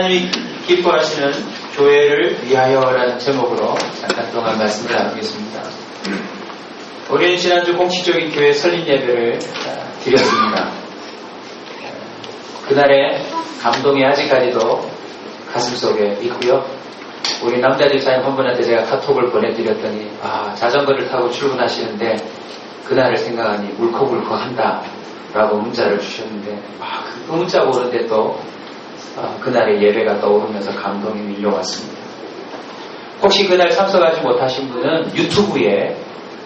하나님이 기뻐하시는 교회를 위하여라는 제목으로 잠깐 동안 말씀을 나누겠습니다. 우리는 지난주 공식적인 교회 설립 예배를 드렸습니다. 그날의 감동이 아직까지도 가슴속에 있고요. 우리 남자 집사님 한 분한테 제가 카톡을 보내드렸더니 자전거를 타고 출근하시는데 그날을 생각하니 울컥울컥한다 라고 문자를 주셨는데 그 문자 보는데 또 그날의 예배가 떠오르면서 감동이 밀려왔습니다. 혹시 그날 참석하지 못하신 분은 유튜브에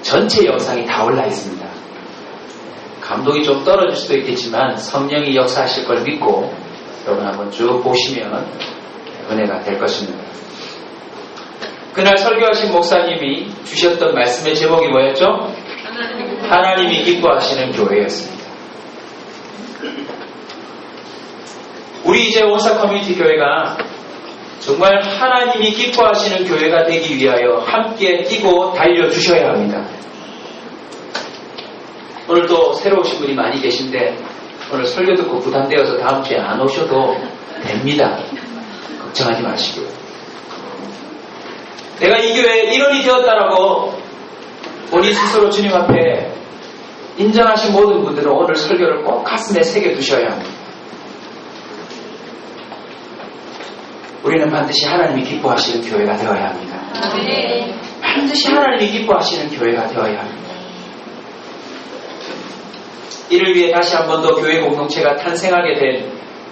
전체 영상이 다 올라 있습니다. 감동이 좀 떨어질 수도 있겠지만 성령이 역사하실 걸 믿고 여러분 한번 쭉 보시면 은혜가 될 것입니다. 그날 설교하신 목사님이 주셨던 말씀의 제목이 뭐였죠? 하나님이 기뻐하시는 교회였습니다. 우리 이제 원사 커뮤니티 교회가 정말 하나님이 기뻐하시는 교회가 되기 위하여 함께 뛰고 달려주셔야 합니다. 오늘도 새로 오신 분이 많이 계신데 오늘 설교 듣고 부담되어서 다음 주에 안 오셔도 됩니다. 걱정하지 마시고요. 내가 이 교회의 일원이 되었다라고 본인 스스로 주님 앞에 인정하신 모든 분들은 오늘 설교를 꼭 가슴에 새겨두셔야 합니다. 우리는 반드시 하나님이 기뻐하시는 교회가 되어야 합니다. 반드시 하나님이 기뻐하시는 교회가 되어야 합니다. 이를 위해 다시 한 번 더 교회 공동체가 탄생하게 된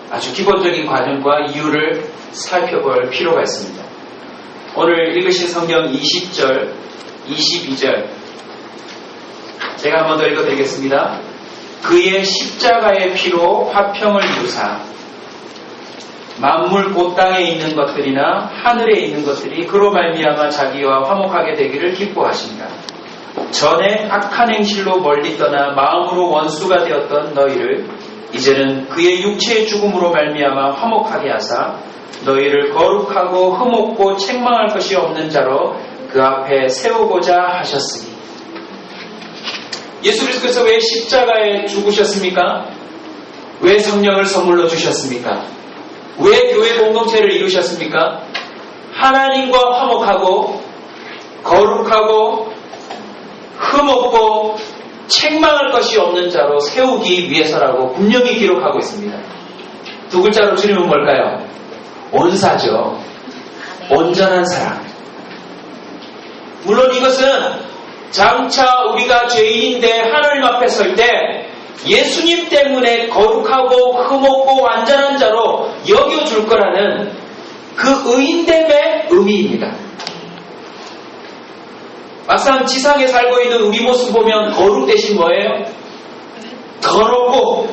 아주 기본적인 과정과 이유를 살펴볼 필요가 있습니다. 오늘 읽으신 성경 20절, 22절 제가 한 번 더 읽어드리겠습니다. 그의 십자가의 피로 화평을 이루사 만물 곧 땅에 있는 것들이나 하늘에 있는 것들이 그로 말미암아 자기와 화목하게 되기를 기뻐하신다. 전에 악한 행실로 멀리 떠나 마음으로 원수가 되었던 너희를 이제는 그의 육체의 죽음으로 말미암아 화목하게 하사 너희를 거룩하고 흠없고 책망할 것이 없는 자로 그 앞에 세우고자 하셨으니. 예수 그리스도께서 왜 십자가에 죽으셨습니까? 왜 성령을 선물로 주셨습니까? 왜 교회 공동체를 이루셨습니까? 하나님과 화목하고 거룩하고 흠없고 책망할 것이 없는 자로 세우기 위해서라고 분명히 기록하고 있습니다. 두 글자로 줄이면 뭘까요? 온사죠. 온전한 사랑. 물론 이것은 장차 우리가 죄인인데 하나님 앞에 설 때 예수님 때문에 거룩하고 흠없고 완전한 자로 여겨줄 거라는 그 의인됨의 의미입니다. 막상 지상에 살고 있는 우리 모습 보면 거룩 대신 뭐예요? 더럽고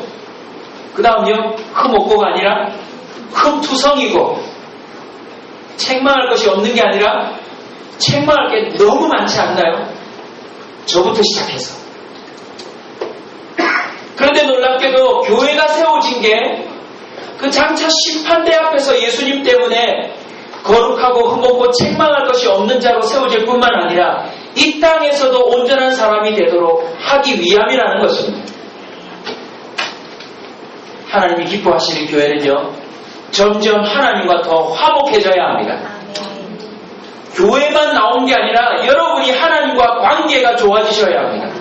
그 다음요 흠없고가 아니라 흠투성이고 책망할 것이 없는 게 아니라 책망할 게 너무 많지 않나요? 저부터 시작해서. 그런데 놀랍게도 교회가 세워진 게 그 장차 심판대 앞에서 예수님 때문에 거룩하고 흠없고 책망할 것이 없는 자로 세워질 뿐만 아니라 이 땅에서도 온전한 사람이 되도록 하기 위함이라는 것입니다. 하나님이 기뻐하시는 교회는요 점점 하나님과 더 화목해져야 합니다. 교회만 나온 게 아니라 여러분이 하나님과 관계가 좋아지셔야 합니다.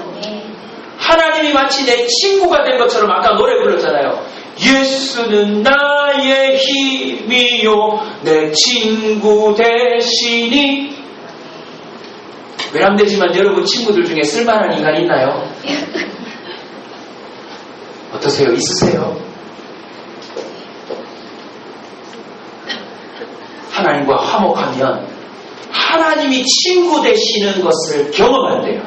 하나님이 마치 내 친구가 된 것처럼 아까 노래 불렀잖아요. 예수는 나의 힘이요 내 친구 되시니. 외람되지만 여러분 친구들 중에 쓸만한 인간 있나요? 어떠세요? 있으세요? 하나님과 화목하면 하나님이 친구 되시는 것을 경험한대요.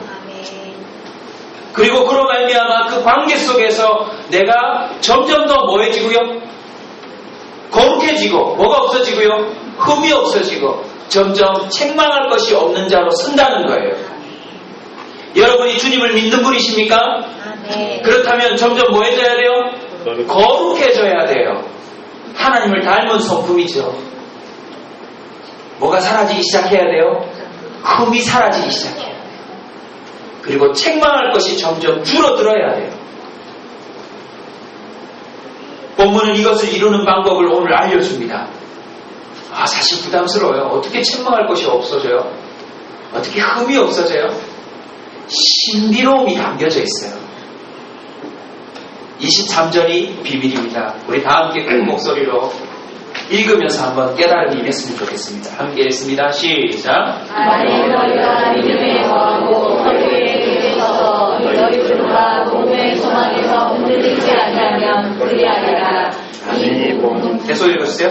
그리고 그로 말미암아 그 관계 속에서 내가 점점 더 뭐해지고요? 거룩해지고 뭐가 없어지고요? 흠이 없어지고 점점 책망할 것이 없는 자로 선다는 거예요. 여러분이 주님을 믿는 분이십니까? 그렇다면 점점 뭐해져야 돼요? 거룩해져야 돼요. 하나님을 닮은 성품이죠. 뭐가 사라지기 시작해야 돼요? 흠이 사라지기 시작해요. 그리고 책망할 것이 점점 줄어들어야 돼요. 본문은 이것을 이루는 방법을 오늘 알려줍니다. 사실 부담스러워요. 어떻게 책망할 것이 없어져요? 어떻게 흠이 없어져요? 신비로움이 담겨져 있어요. 23절이 비밀입니다. 우리 다 함께 큰 목소리로 읽으면서 한번 깨달음이 임했으면 좋겠습니다. 함께 읽습니다. 시작. 만일 너희가 믿음에 거하고 설교의 길에 서서 너희 주가 복음의 소망에서 흔들리지 아니하면 그리하리라. 이 복음 계속 읽으세요.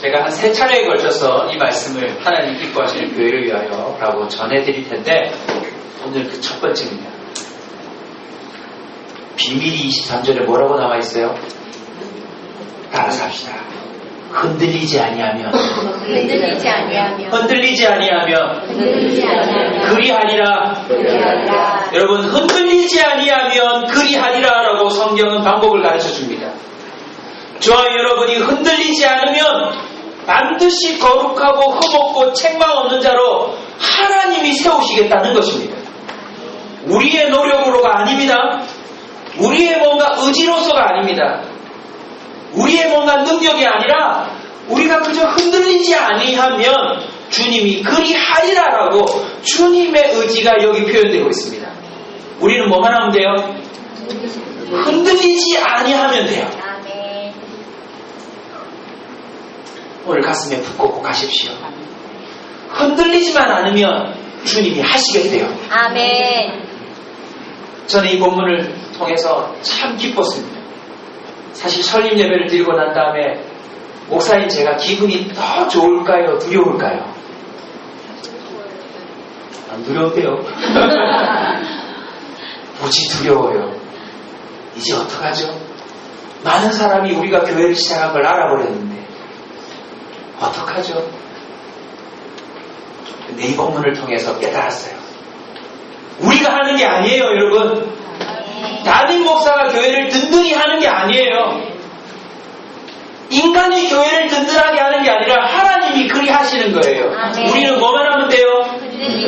제가 한 3차례에 걸쳐서 이 말씀을 하나님 기뻐하시는 교회를 위하여 라고 전해드릴 텐데 오늘 그 첫 번째입니다. 비밀이 23절에 뭐라고 나와 있어요? 따라서 합시다. 흔들리지 아니하면 그리하리라. 여러분, 흔들리지 아니하면 그리하리라라고 성경은 방법을 가르쳐 줍니다. 저와 여러분이 흔들리지 않으면 반드시 거룩하고 흠없고 책망 없는 자로 하나님이 세우시겠다는 것입니다. 우리의 노력으로가 아닙니다. 우리의 뭔가 의지로서가 아닙니다. 우리의 뭔가 능력이 아니라 우리가 그저 흔들리지 아니하면 주님이 그리하리라라고 주님의 의지가 여기 표현되고 있습니다. 우리는 뭐만 하면 돼요? 흔들리지 아니하면 돼요. 오늘 가슴에 붓 꽂고 가십시오. 흔들리지만 않으면 주님이 하시게 돼요. 아멘. 저는 이 본문을 통해서 참 기뻤습니다. 사실 설립 예배를 드리고 난 다음에 목사인 제가 기분이 더 좋을까요? 두려울까요? 안 두려운데요. 무지 두려워요. 이제 어떡하죠? 많은 사람이 우리가 교회를 시작한 걸 알아버렸는데 어떡하죠? 근데 이 본문을 통해서 깨달았어요. 우리가 하는 게 아니에요, 여러분. 담임 목사가 교회를 든든히 하는 게 아니에요. 인간이 교회를 든든하게 하는 게 아니라 하나님이 그리 하시는 거예요. 우리는 뭐만 하면 돼요?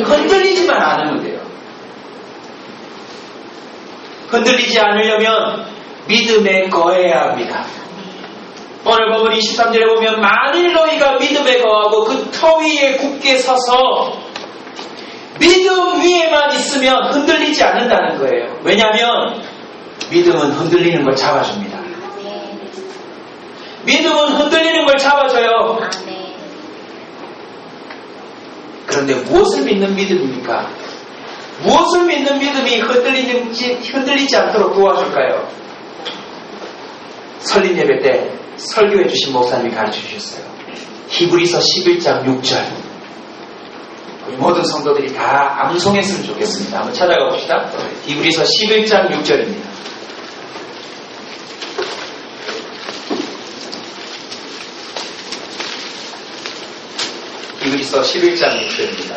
흔들리지만 않으면 돼요. 흔들리지 않으려면 믿음에 거해야 합니다. 오늘 본문 23절에 보면 만일 너희가 믿음에 거하고 그 터 위에 굳게 서서 믿음 위에만 있으면 흔들리지 않는다는 거예요. 왜냐하면 믿음은 흔들리는 걸 잡아줍니다. 믿음은 흔들리는 걸 잡아줘요. 그런데 무엇을 믿는 믿음입니까? 무엇을 믿는 믿음이 흔들리지 않도록 도와줄까요? 설립 예배 때 설교해 주신 목사님이 가르쳐 주셨어요. 히브리서 11장 6절. 우리 모든 성도들이 다 암송했으면 좋겠습니다. 한번 찾아가 봅시다. 히브리서 11장 6절입니다. 히브리서 11장 6절입니다.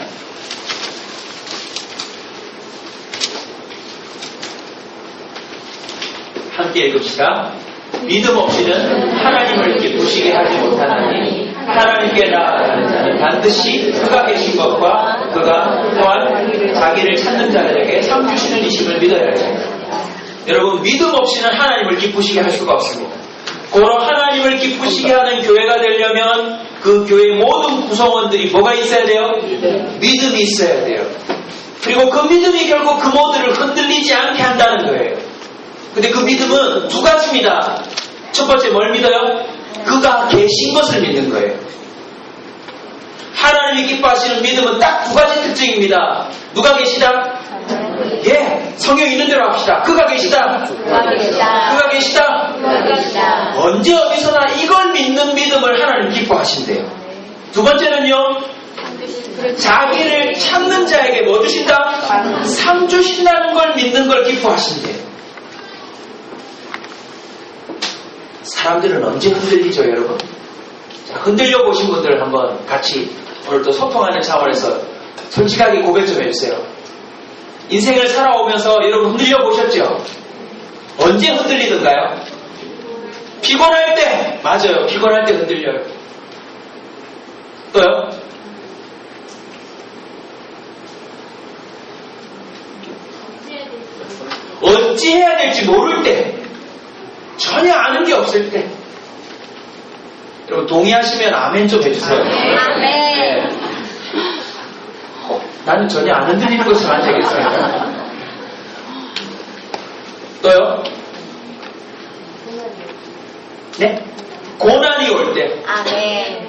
함께 읽읍시다. 믿음 없이는 하나님을 기쁘시게 하지 못하나니 하나님께 나아가는 자는 반드시 그가 계신 것과 그가 또한 자기를 찾는 자들에게 상 주시는 이심을 믿어야 합니다. 여러분, 믿음 없이는 하나님을 기쁘시게 할 수가 없습니다. 고로 하나님을 기쁘시게 하는 교회가 되려면 그 교회의 모든 구성원들이 뭐가 있어야 돼요? 믿음이 있어야 돼요. 그리고 그 믿음이 결국 그 모두를 흔들리지 않게 한다는 거예요. 근데 그 믿음은 두 가지입니다. 첫 번째 뭘 믿어요? 그가 계신 것을 믿는 거예요. 하나님이 기뻐하시는 믿음은 딱 두 가지 특징입니다. 누가 계시다? 예, 성경 있는 대로 합시다. 그가 계시다. 그가 계시다. 언제 어디서나 이걸 믿는 믿음을 하나님 기뻐하신대요. 두 번째는요, 자기를 찾는 자에게 뭐 주신다? 상 주신다는 걸 믿는 걸 기뻐하신대요. 사람들은 언제 흔들리죠, 여러분? 자, 흔들려 보신 분들 한번 같이 오늘 또 소통하는 차원에서 솔직하게 고백 좀 해주세요. 인생을 살아오면서 여러분 흔들려 보셨죠? 언제 흔들리던가요? 피곤할 때! 맞아요. 피곤할 때 흔들려요. 또요? 어찌 해야 될지 모를 때. 전혀 아는 게 없을 때. 여러분 동의하시면 아멘 좀 해주세요. 네. 나는 전혀 안 흔들리는 것으로 안 되겠어요. 또요? 네? 고난이 올 때. 아멘.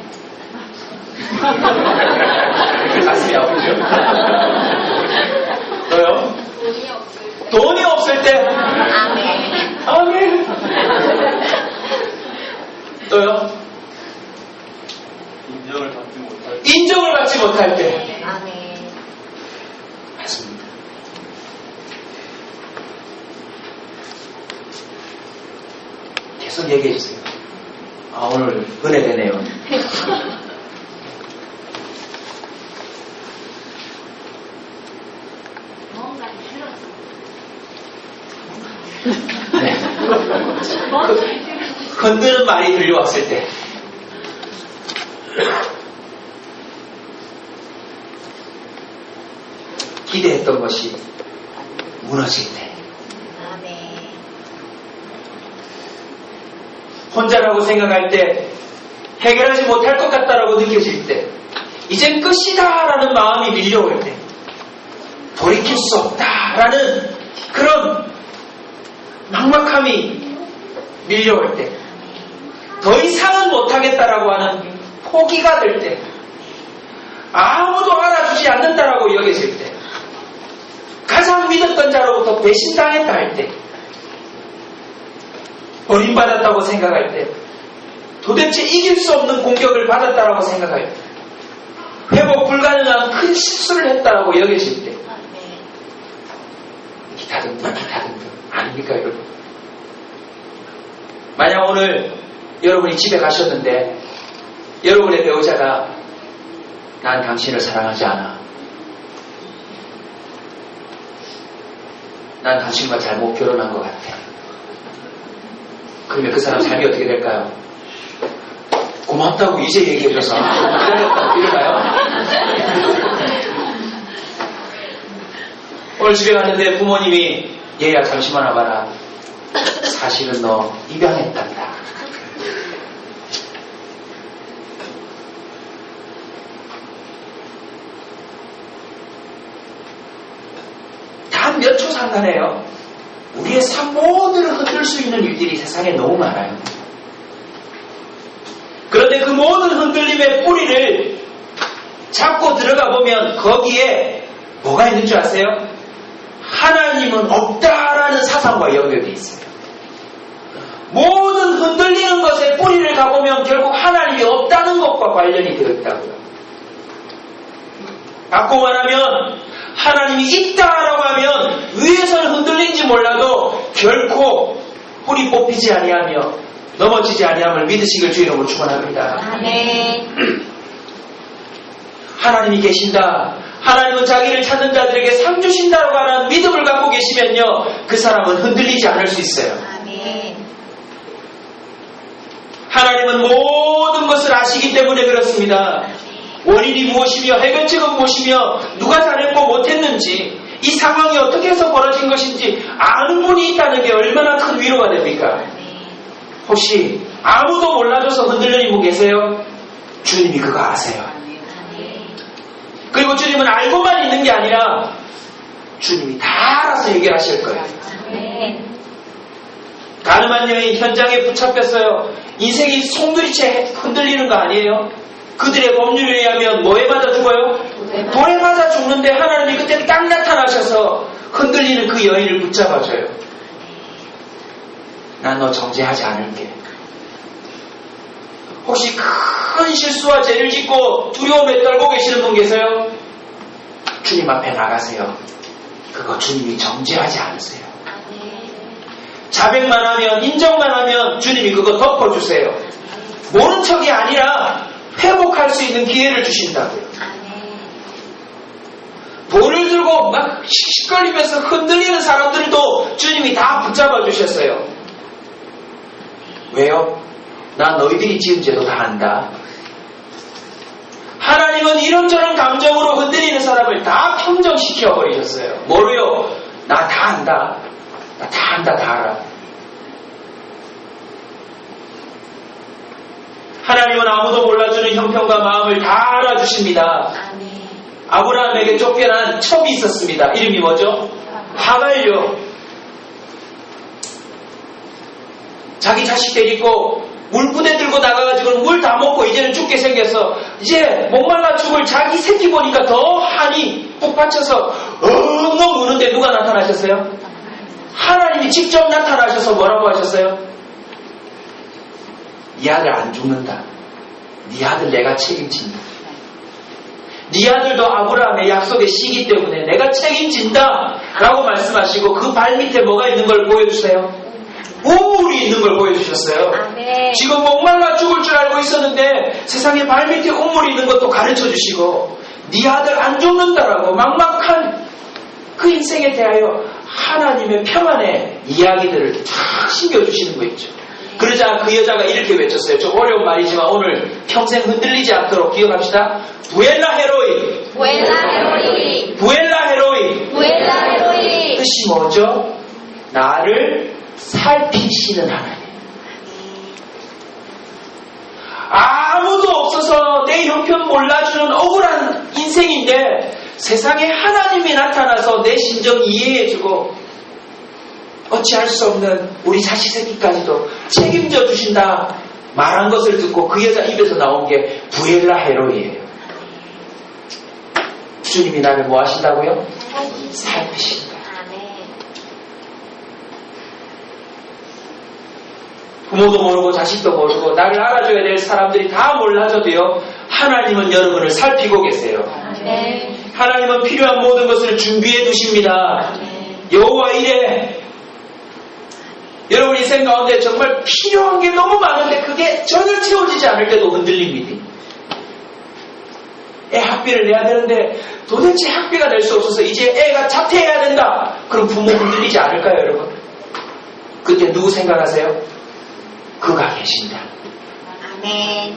가슴이 아프죠? 또요? 돈이 없을 때. 아멘. 아멘. 또요? 인정을 받지 못할 때. 아멘. 맞습니다. 계속 얘기해 주세요. 아, 오늘 은혜되네요. 네. 흔드는 말이 들려왔을 때. 기대했던 것이 무너질 때. 아멘. 혼자라고 생각할 때, 해결하지 못할 것 같다라고 느껴질 때, 이젠 끝이다라는 마음이 밀려올 때, 돌이킬 수 없다라는 그런 막막함이 밀려올 때, 더 이상은 못하겠다라고 하는 포기가 될 때, 아무도 알아주지 않는다라고 여겨질 때, 가장 믿었던 자로부터 배신당했다 할 때, 버림받았다고 생각할 때, 도대체 이길 수 없는 공격을 받았다라고 생각할 때, 회복 불가능한 큰 실수를 했다라고 여겨질 때, 기타등등 아닙니까 여러분? 만약 오늘 여러분이 집에 가셨는데 여러분의 배우자가 난 당신을 사랑하지 않아, 난 당신과 잘못 결혼한 것 같아. 그러면 그 사람 삶이 어떻게 될까요? 고맙다고 이제 얘기해줘서 이럴까요? 오늘 집에 갔는데 부모님이 얘야 잠시만 와봐라. 사실은 너 입양했단다. 단 몇 초 상관해요. 우리의 삶 모두를 흔들 수 있는 일들이 세상에 너무 많아요. 그런데 그 모든 흔들림의 뿌리를 잡고 들어가 보면 거기에 뭐가 있는 줄 아세요? 하나님은 없다라는 사상과 연결되어 있어요. 모든 흔들리는 것의 뿌리를 가보면 결국 하나님이 없다는 것과 관련이 되어 있다고요. 바꾸고 말하면 하나님이 있다라고 하면 위에서는 흔들린지 몰라도 결코 뿌리 뽑히지 아니하며 넘어지지 아니함을 믿으시길 주의 이름으로 축원합니다. 아멘. 하나님이 계신다. 하나님은 자기를 찾는 자들에게 상 주신다고 하는 믿음을 갖고 계시면요, 그 사람은 흔들리지 않을 수 있어요. 아멘. 하나님은 모든 것을 아시기 때문에 그렇습니다. 원인이 무엇이며 해결책은 무엇이며 누가 잘했고 못했는지 이 상황이 어떻게 해서 벌어진 것인지 아는 분이 있다는 게 얼마나 큰 위로가 됩니까? 혹시 아무도 몰라줘서 흔들리는 분 계세요? 주님이 그거 아세요. 그리고 주님은 알고만 있는 게 아니라 주님이 다 알아서 해결하실 거예요. 가늠한 여인 현장에 붙잡혔어요. 인생이 송두리째 흔들리는 거 아니에요? 그들의 법률에 의하면 뭐에 맞아 죽어요? 돌에 맞아 죽는데 하나님이 그때 딱 나타나셔서 흔들리는 그 여인을 붙잡아줘요. 난 너 정죄하지 않을게. 혹시 큰 실수와 죄를 짓고 두려움에 떨고 계시는 분 계세요? 주님 앞에 나가세요. 그거 주님이 정죄하지 않으세요. 자백만 하면, 인정만 하면 주님이 그거 덮어주세요. 모른 척이 아니라 회복할 수 있는 기회를 주신다고요. 돌을 들고 막 씩씩거리면서 흔들리는 사람들도 주님이 다 붙잡아 주셨어요. 왜요? 나 너희들이 지은 죄도 다 안다. 하나님은 이런저런 감정으로 흔들리는 사람을 다 평정시켜 버리셨어요. 뭐로요? 나 다 안다. 나 다 안다, 다 알아. 하나님은 아무도 몰라주는 형편과 마음을 다 알아주십니다. 아브라함에게 쫓겨난 첩이 있었습니다. 이름이 뭐죠? 하갈요. 자기 자식 데리고 물부대 들고 나가가지고 물 다 먹고 이제는 죽게 생겨서 이제 목말라 죽을 자기 새끼 보니까 더 한이 푹 받쳐서 엉엉 우는데 누가 나타나셨어요? 하나님이 직접 나타나셔서 뭐라고 하셨어요? 네 아들 안 죽는다. 네 아들 내가 책임진다. 네 아들도 아브라함의 약속의 씨기 때문에 내가 책임진다 라고 말씀하시고 그 발밑에 뭐가 있는 걸 보여주세요? 우물이 있는 걸 보여주셨어요. 지금 목말라 죽을 줄 알고 있었는데 세상에 발밑에 우물이 있는 것도 가르쳐주시고 네 아들 안 죽는다라고 막막한 그 인생에 대하여 하나님의 평안의 이야기들을 쫙 심겨주시는 거 있죠. 그러자 그 여자가 이렇게 외쳤어요. 좀 어려운 말이지만 오늘 평생 흔들리지 않도록 기억합시다. 부엘라 헤로이. 부엘라 헤로이. 부엘라 헤로이. 부엘라 헤로이. 뜻이 뭐죠? 나를 살피시는 하나님. 아무도 없어서 내 형편 몰라주는 억울한 인생인데 세상에 하나님이 나타나서 내 심정 이해해주고 어찌할 수 없는 우리 자식 새끼까지도 책임져 주신다 말한 것을 듣고 그 여자 입에서 나온 게 부엘라 헤로이예요. 주님이 나를 뭐 하신다고요? 살피신다. 부모도 모르고 자식도 모르고 나를 알아줘야 될 사람들이 다 몰라줘도요. 하나님은 여러분을 살피고 계세요. 하나님은 필요한 모든 것을 준비해 두십니다. 여호와 이래 여러분 인생 가운데 정말 필요한 게 너무 많은데 그게 전혀 채워지지 않을 때도 흔들립니다. 애 학비를 내야 되는데 도대체 학비가 낼 수 없어서 이제 애가 자퇴해야 된다. 그럼 부모 흔들리지 않을까요 여러분? 그때 누구 생각하세요? 그가 계신다. 아멘.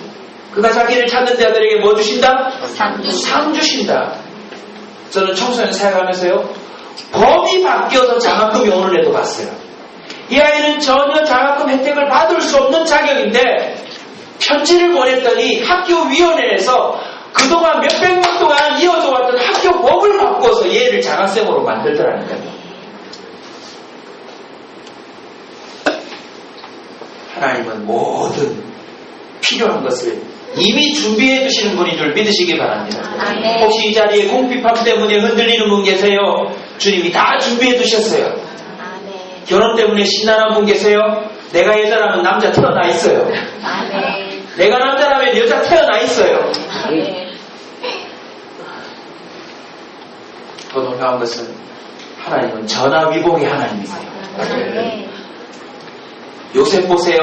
그가 자기를 찾는 자들에게 뭐 주신다? 상 주신다. 저는 청소년 사역하면서요. 법이 바뀌어서 장학금이 오는 애도 봤어요. 이 아이는 전혀 장학금 혜택을 받을 수 없는 자격인데 편지를 보냈더니 학교위원회에서 그동안 몇백 년 동안 이어져 왔던 학교 법을 바꾸어서 얘를 장학생으로 만들더라는 거예요. 하나님은 모든 필요한 것을 이미 준비해 두시는 분인 줄 믿으시기 바랍니다. 아멘. 혹시 이 자리에 궁핍함 때문에 흔들리는 분 계세요? 주님이 다 준비해 두셨어요. 아멘. 결혼 때문에 신난한 분 계세요? 내가 여자라면 남자 태어나 있어요. 아멘. 내가 남자라면 여자 태어나 있어요. 아멘. 더 놀라운 것은 하나님은 전화위복의 하나님이세요. 아멘. 요셉 보세요.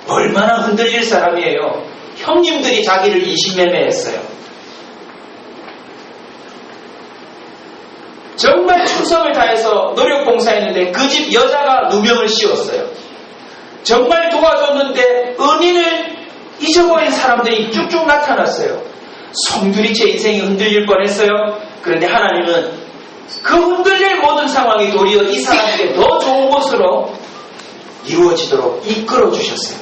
얼마나 흔들릴 사람이에요. 형님들이 자기를 이신매매했어요. 정말 충성을 다해서 노력 봉사했는데 그 집 여자가 누명을 씌웠어요. 정말 도와줬는데 은인을 잊어버린 사람들이 쭉쭉 나타났어요. 송두리째 인생이 흔들릴 뻔했어요. 그런데 하나님은 그 흔들릴 모든 상황이 도리어 이 사람에게 더 좋은 곳으로 이루어지도록 이끌어 주셨어요.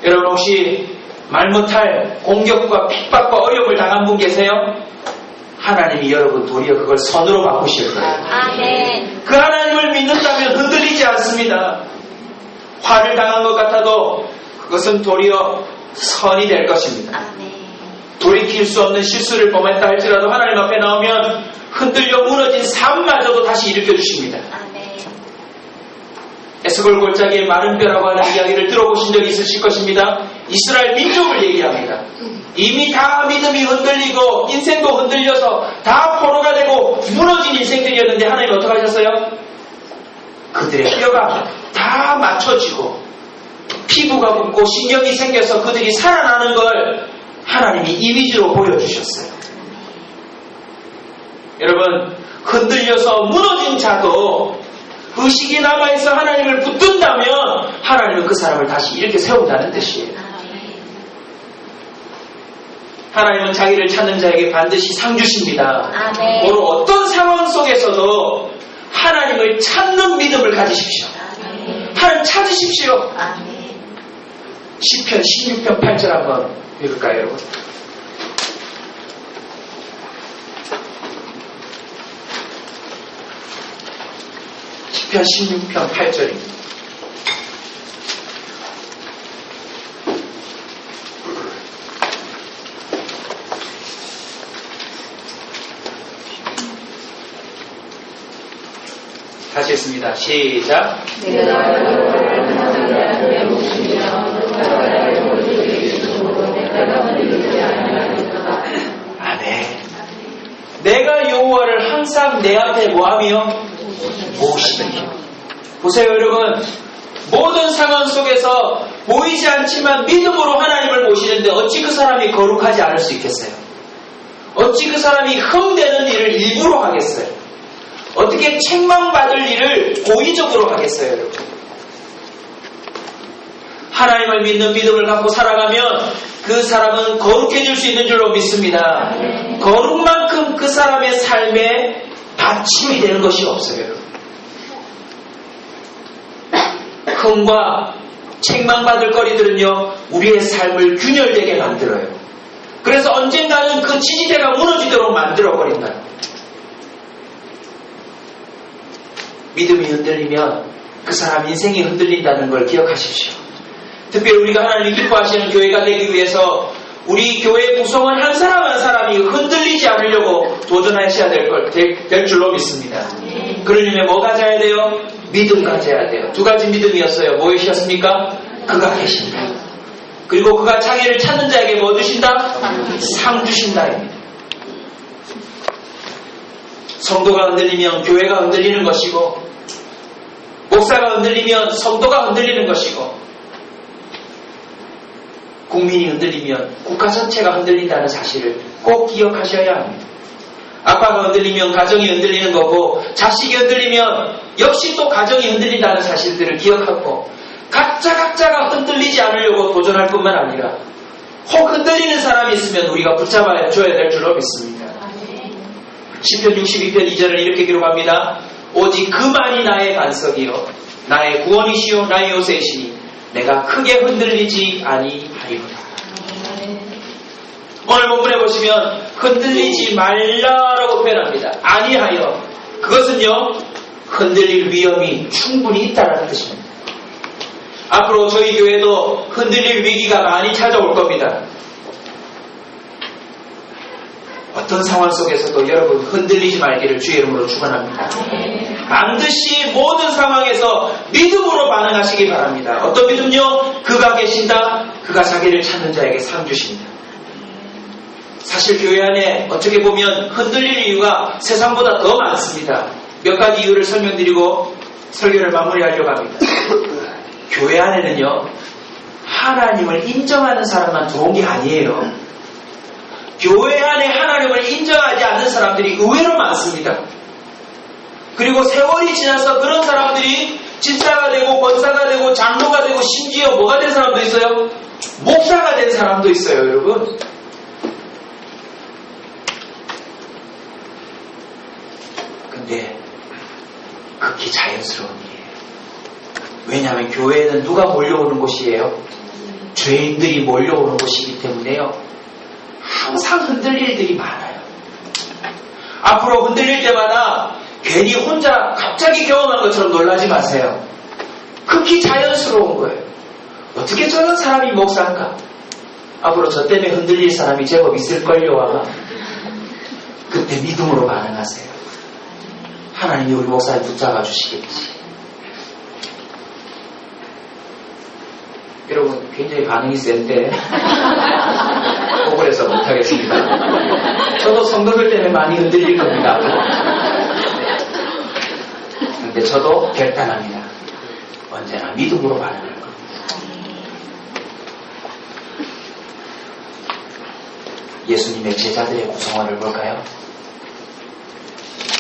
여러분 혹시 말 못할 공격과 핍박과 어려움을 당한 분 계세요? 하나님이 여러분 도리어 그걸 선으로 바꾸실 거예요. 아멘. 그 하나님을 믿는다면 흔들리지 않습니다. 화를 당한 것 같아도 그것은 도리어 선이 될 것입니다. 아멘. 돌이킬 수 없는 실수를 범했다 할지라도 하나님 앞에 나오면 흔들려 무너진 삶마저도 다시 일으켜 주십니다. 아멘. 에스골 골짜기의 마른 뼈라고 하는 이야기를 들어보신 적이 있으실 것입니다. 이스라엘 민족을 얘기합니다. 이미 다 믿음이 흔들리고 인생도 흔들려서 다 포로가 되고 무너진 인생들이었는데 하나님 어떻게 하셨어요? 그들의 뼈가 다 맞춰지고 피부가 붙고 신경이 생겨서 그들이 살아나는 걸 하나님이 이미지로 보여주셨어요. 여러분 흔들려서 무너진 자도 의식이 남아있어 하나님을 붙든다면 하나님은 그 사람을 다시 이렇게 세운다는 뜻이에요. 하나님은 자기를 찾는 자에게 반드시 상 주십니다. 아멘. 바로 어떤 상황 속에서도 하나님을 찾는 믿음을 가지십시오. 아멘. 하나님 찾으십시오. 아멘. 시편 16편 8절 한번 읽을까요, 여러분? 시편 16편 8절입니다. 다시 했습니다. 시작. 아멘. 내가 여호와를 항상 내 앞에 뭐하며 모시니. 보세요, 여러분. 모든 상황 속에서 보이지 않지만 믿음으로 하나님을 모시는데 어찌 그 사람이 거룩하지 않을 수 있겠어요? 어찌 그 사람이 흠되는 일을 일부러 하겠어요? 어떻게 책망받을 일을 고의적으로 하겠어요, 여러분? 하나님을 믿는 믿음을 갖고 살아가면 그 사람은 거룩해질 수 있는 줄로 믿습니다. 거룩만큼 그 사람의 삶에 받침이 되는 것이 없어요, 여러분. 흠과 책망받을 거리들은요, 우리의 삶을 균열되게 만들어요. 그래서 언젠가는 그 지지대가 무너지도록 만들어버린다. 믿음이 흔들리면 그 사람 인생이 흔들린다는 걸 기억하십시오. 특별히 우리가 하나님이 기뻐하시는 교회가 되기 위해서 우리 교회 구성원 한 사람 한 사람이 흔들리지 않으려고 도전하셔야 될 줄로 믿습니다. 그러려면 뭐 가져야 돼요? 믿음 가져야 돼요. 두 가지 믿음이었어요. 무엇이었습니까? 그가 계신다. 그리고 그가 자기를 찾는 자에게 뭐 주신다? 상 주신다입니다. 성도가 흔들리면 교회가 흔들리는 것이고, 목사가 흔들리면 성도가 흔들리는 것이고, 국민이 흔들리면 국가 전체가 흔들린다는 사실을 꼭 기억하셔야 합니다. 아빠가 흔들리면 가정이 흔들리는 거고, 자식이 흔들리면 역시 또 가정이 흔들린다는 사실들을 기억하고, 각자가 흔들리지 않으려고 도전할 뿐만 아니라 혹 흔들리는 사람이 있으면 우리가 붙잡아 줘야 될 줄로 믿습니다. 시편 62편 2절을 이렇게 기록합니다. 오직 그만이 나의 반석이요 나의 구원이시요 나의 요새이시니 내가 크게 흔들리지 아니하리로다. 오늘 본문에 보시면 흔들리지 말라라고 표현합니다. 아니하여. 그것은요, 흔들릴 위험이 충분히 있다는 뜻입니다. 앞으로 저희 교회도 흔들릴 위기가 많이 찾아올 겁니다. 어떤 상황 속에서도 여러분 흔들리지 말기를 주의 이름으로 축원합니다. 반드시 모든 상황에서 믿음으로 반응하시기 바랍니다. 어떤 믿음요? 그가 계신다. 그가 자기를 찾는 자에게 상 주신다. 사실 교회 안에 어떻게 보면 흔들릴 이유가 세상보다 더 많습니다. 몇 가지 이유를 설명드리고 설교를 마무리하려고 합니다. 교회 안에는요, 하나님을 인정하는 사람만 들어온 게 아니에요. 교회 안에 하나님을 인정하지 않는 사람들이 의외로 많습니다. 그리고 세월이 지나서 그런 사람들이 집사가 되고 권사가 되고 장로가 되고 심지어 뭐가 된 사람도 있어요? 목사가 된 사람도 있어요, 여러분. 근데 극히 자연스러운 일이에요. 왜냐하면 교회는 누가 몰려오는 곳이에요? 죄인들이 몰려오는 곳이기 때문에요. 항상 흔들릴 일들이 많아요. 앞으로 흔들릴 때마다 괜히 혼자 갑자기 경험한 것처럼 놀라지 마세요. 극히 자연스러운 거예요. 어떻게 저런 사람이 목사인가? 앞으로 저 때문에 흔들릴 사람이 제법 있을걸요 아마. 그때 믿음으로 반응하세요. 하나님이 우리 목사를 붙잡아 주시겠지. 여러분 굉장히 반응이 센데 억울해서 못하겠습니다. 저도 성도들 때문에 많이 흔들릴 겁니다. 근데 저도 결단합니다. 언제나 믿음으로 반응할 겁니다. 예수님의 제자들의 구성원을 볼까요?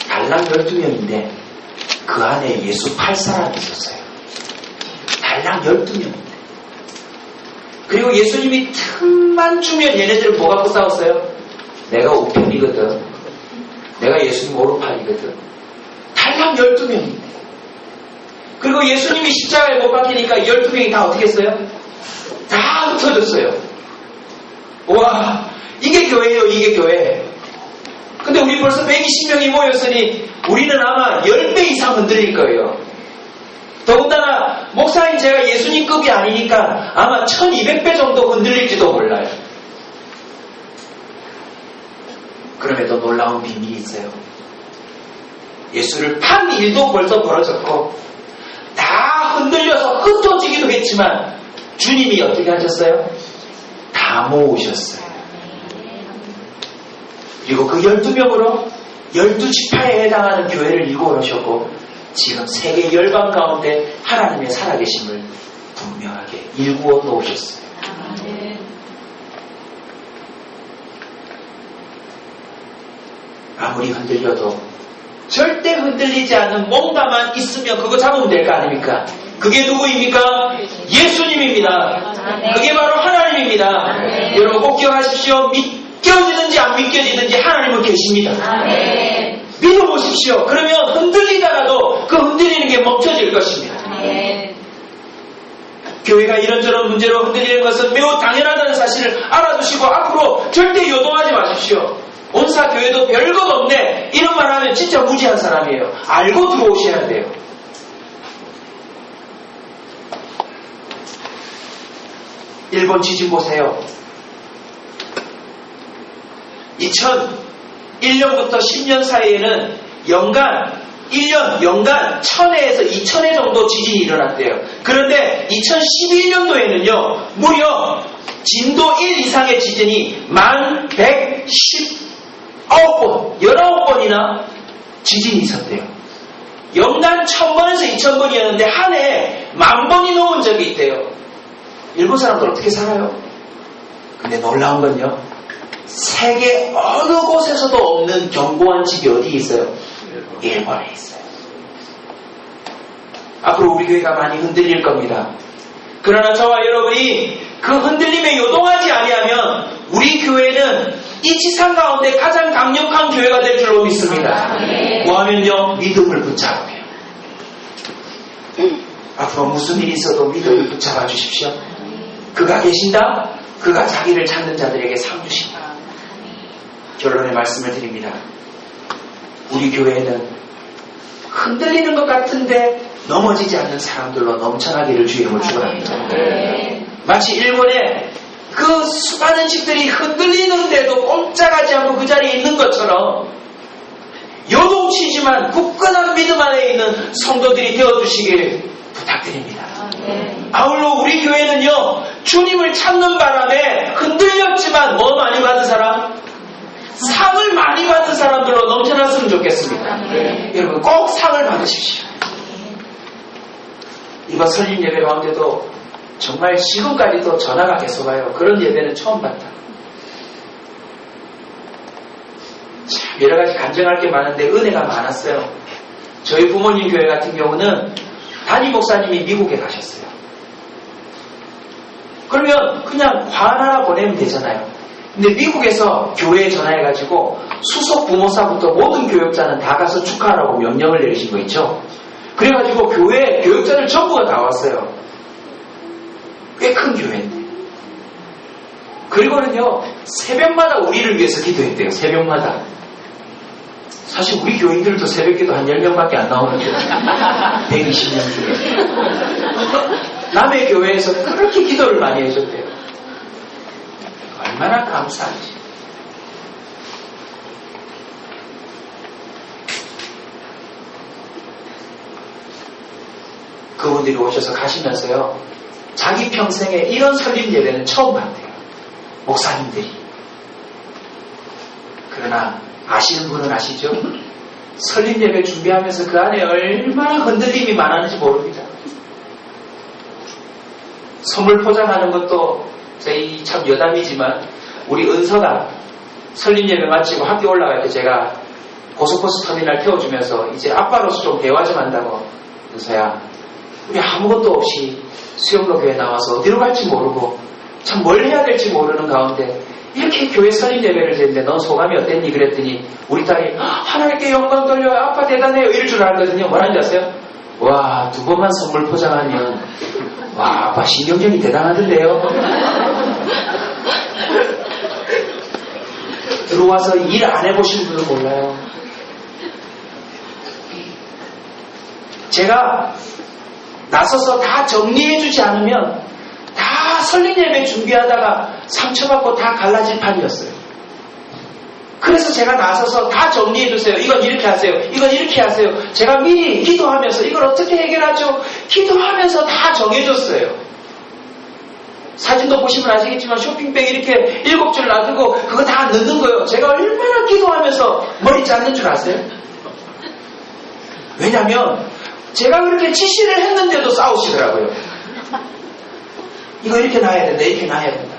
달랑 12명인데 그 안에 예수 팔 사람이 있었어요. 달랑 12명인데. 그리고 예수님이 틈만 주면 얘네들은 뭐 갖고 싸웠어요? 내가 우편이거든. 내가 예수님 오른팔이거든. 달랑 12명인데. 그리고 예수님이 십자가에 못 박히니까 12명이 다 어떻게 했어요? 다 흩어졌어요. 와, 이게 교회예요, 이게 교회. 근데 우리 벌써 120명이 모였으니 우리는 아마 10배 이상 흔들릴 거예요. 더군다나 목사인 제가 예수님급이 아니니까 아마 1200배 정도 흔들릴지도 몰라요. 그럼에도 놀라운 비밀이 있어요. 예수를 판 일도 벌써 벌어졌고 다 흔들려서 흩어지기도 했지만 주님이 어떻게 하셨어요? 다 모으셨어요. 그리고 그 12명으로 12지파에 해당하는 교회를 이루어 오셨고 지금 세계 열방 가운데 하나님의 살아계심을 분명하게 일구어 놓으셨어요. 아무리 흔들려도 절대 흔들리지 않는 뭔가만 있으면 그거 잡으면 될 거 아닙니까? 그게 누구입니까? 예수님입니다. 그게 바로 하나님입니다. 여러분 꼭 기억하십시오. 믿겨지는지 안 믿겨지는지 하나님은 계십니다. 믿어보십시오. 그러면 흔들리다가도 그 흔들리는 게 멈춰질 것입니다. 교회가 이런저런 문제로 흔들리는 것은 매우 당연하다는 사실을 알아두시고 앞으로 절대 요동하지 마십시오. 온사 교회도 별것 없네 이런 말 하면 진짜 무지한 사람이에요. 알고 들어오셔야 돼요. 일본 지진 보세요. 2001년부터 10년 사이에는 연간 1000회에서 2000회 정도 지진이 일어났대요. 그런데 2011년도에는요 무려 진도 1 이상의 지진이 19번이나 지진이 있었대요. 연간 1000번에서 2000번이었는데 한 해에 10,000번이 넘은 적이 있대요. 일본 사람들 어떻게 살아요? 근데 놀라운 건요, 세계 어느 곳에서도 없는 견고한 집이 어디 있어요? 일본에 있어요. 앞으로 우리 교회가 많이 흔들릴 겁니다. 그러나 저와 여러분이 그 흔들림에 요동하지 아니하면 우리 교회는 이 지상 가운데 가장 강력한 교회가 될 줄로 믿습니다. 뭐하면요? 믿음을 붙잡아요. 앞으로 무슨 일이 있어도 믿음을 붙잡아 주십시오. 그가 계신다? 그가 자기를 찾는 자들에게 상 주신다. 결론의 말씀을 드립니다. 우리 교회는 흔들리는 것 같은데 넘어지지 않는 사람들로 넘쳐나기를 주임을 축원합니다. 마치 일본의 그 수많은 집들이 흔들리는데도 꼼짝하지 않고 그 자리에 있는 것처럼 요동치지만 굳건한 믿음 안에 있는 성도들이 되어주시길 부탁드립니다. 아울러 우리 교회는요, 주님을 찾는 바람에 흔들렸지만 뭐 많이 받은 사람? 상을 많이 받은 사람들로 넘쳐났으면 좋겠습니다. 여러분 꼭 상을 받으십시오. 이번 설립 예배 가운데도 정말 지금까지도 전화가 계속 와요. 그런 예배는 처음 봤다. 참 여러 가지 간증할 게 많은데 은혜가 많았어요. 저희 부모님 교회 같은 경우는 담임 목사님이 미국에 가셨어요. 그러면 그냥 관 하나 보내면 되잖아요. 근데 미국에서 교회에 전화해가지고 수석 부모사부터 모든 교역자는 다 가서 축하하라고 명령을 내리신 거 있죠. 그래가지고 교회 교역자들 전부가 다 왔어요. 꽤 큰 교회인데. 그리고는요, 새벽마다 우리를 위해서 기도했대요. 새벽마다. 사실 우리 교인들도 새벽기도 한 10명밖에 안 나오는데 120명 중에 남의 교회에서 그렇게 기도를 많이 해줬대요. 얼마나 감사한지. 그분들이 오셔서 가시면서요, 자기 평생에 이런 설립 예배는 처음 봤대요. 목사님들이. 그러나 아시는 분은 아시죠? 설립 예배 준비하면서 그 안에 얼마나 흔들림이 많았는지 모릅니다. 선물 포장하는 것도 저희 참 여담이지만 우리 은서가 설립 예배 마치고 학교 올라갈 때 제가 고속버스 터미널 태워주면서 이제 아빠로서 좀 대화 좀 한다고, 은서야 우리 아무것도 없이 수영로 교회 나와서 어디로 갈지 모르고 참 뭘 해야 될지 모르는 가운데 이렇게 교회 설립 예배를 드렸는데 넌 소감이 어땠니? 그랬더니 우리 딸이 하나님께 영광 돌려요. 아빠 대단해요. 이럴 줄 알거든요. 뭐라는지 아세요? 와, 2번만 선물 포장하면, 와, 아빠 신경전이 대단하던데요? 들어와서 일 안 해보신 분은 몰라요. 제가 나서서 다 정리해주지 않으면 다 설립 예배 준비하다가 상처받고 다 갈라질 판이었어요. 그래서 제가 나서서 다 정리해주세요. 이건 이렇게 하세요. 이건 이렇게 하세요. 제가 미리 기도하면서 이걸 어떻게 해결하죠? 기도하면서 다 정해줬어요. 사진도 보시면 아시겠지만 쇼핑백 이렇게 7줄 놔두고 그거 다 넣는 거예요. 제가 얼마나 기도하면서 머리 짜는 줄 아세요? 왜냐면 제가 그렇게 지시를 했는데도 싸우시더라고요. 이거 이렇게 놔야 된다. 이렇게 놔야 된다.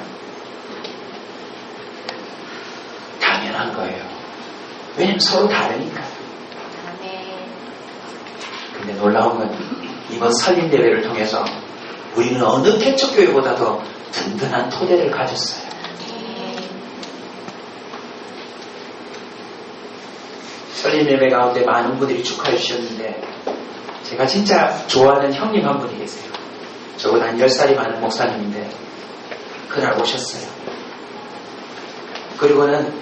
당연한 거예요. 왜냐면 서로 다르니까. 근데 놀라운 건 이번 설립 예배를 통해서 우리는 어느 개척교회보다도 든든한 토대를 가졌어요. 설립 예배 가운데 많은 분들이 축하해 주셨는데 제가 진짜 좋아하는 형님 한 분이 계세요. 저보다 한 10살이 많은 목사님인데 그날 오셨어요. 그리고는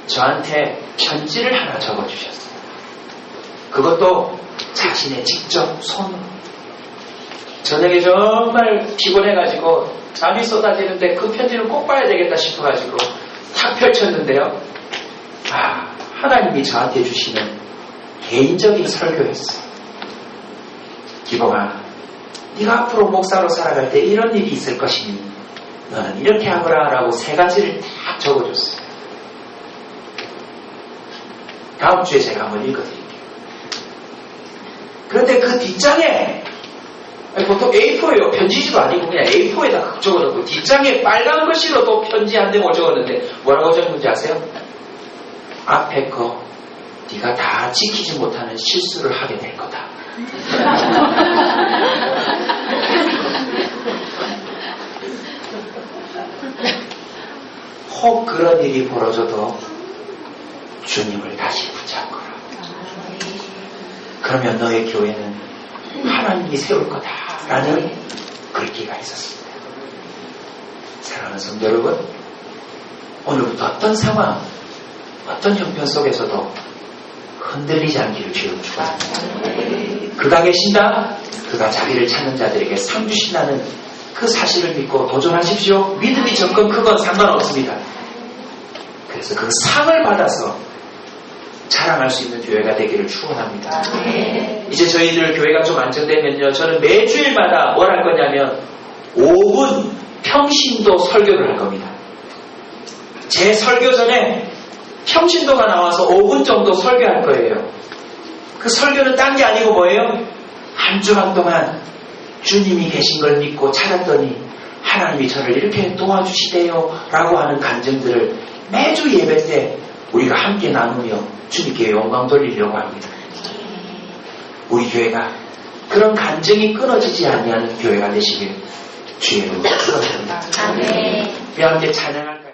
저한테 편지를 하나 적어주셨어요. 그것도 자신의 직접 손으로. 저녁에 정말 피곤해가지고 잠이 쏟아지는데 그 편지를 꼭 봐야 되겠다 싶어가지고 탁 펼쳤는데요. 하나님이 저한테 주시는 개인적인 설교였어요. 기봉아, 네가 앞으로 목사로 살아갈 때 이런 일이 있을 것이니 너는 이렇게 하거라 라고 3가지를 딱 적어줬어요. 다음 주에 제가 한번 읽어드릴게요. 그런데 그 뒷장에 보통 A4예요. 편지지도 아니고 그냥 A4에다 적어놓고 뒷장에 빨간 글씨로 또 편지 한 대고 적었는데 뭐라고 적었는지 아세요? 앞에 거 네가 다 지키지 못하는 실수를 하게 될 거다. 혹 그런 일이 벌어져도 주님을 다시 붙잡거라. 그러면 너의 교회는 하나님이 세울 거다라는 글귀가 있었습니다. 사랑하는 성도 여러분, 오늘부터 어떤 상황, 어떤 형편 속에서도 흔들리지 않기를 주여 축원합니다. 그가 계신다. 그가 자기를 찾는 자들에게 상 주신다는 그 사실을 믿고 도전하십시오. 믿음이 적건 크건 상관없습니다. 그래서 그 상을 받아서 자랑할 수 있는 교회가 되기를 축원합니다. 이제 저희들 교회가 좀 안정되면요, 저는 매주일마다 뭘 할 거냐면 5분 평신도 설교를 할 겁니다. 제 설교 전에 평신도가 나와서 5분 정도 설교할 거예요. 그 설교는 딴 게 아니고 뭐예요? 한 주간 동안 주님이 계신 걸 믿고 찾았더니 하나님이 저를 이렇게 도와주시대요 라고 하는 간증들을 매주 예배 때 우리가 함께 나누며 주님께 영광 돌리려고 합니다. 우리 교회가 그런 간증이 끊어지지 아니하는 교회가 되시길 주의 이름으로 축원합니다. 우리 함께 찬양할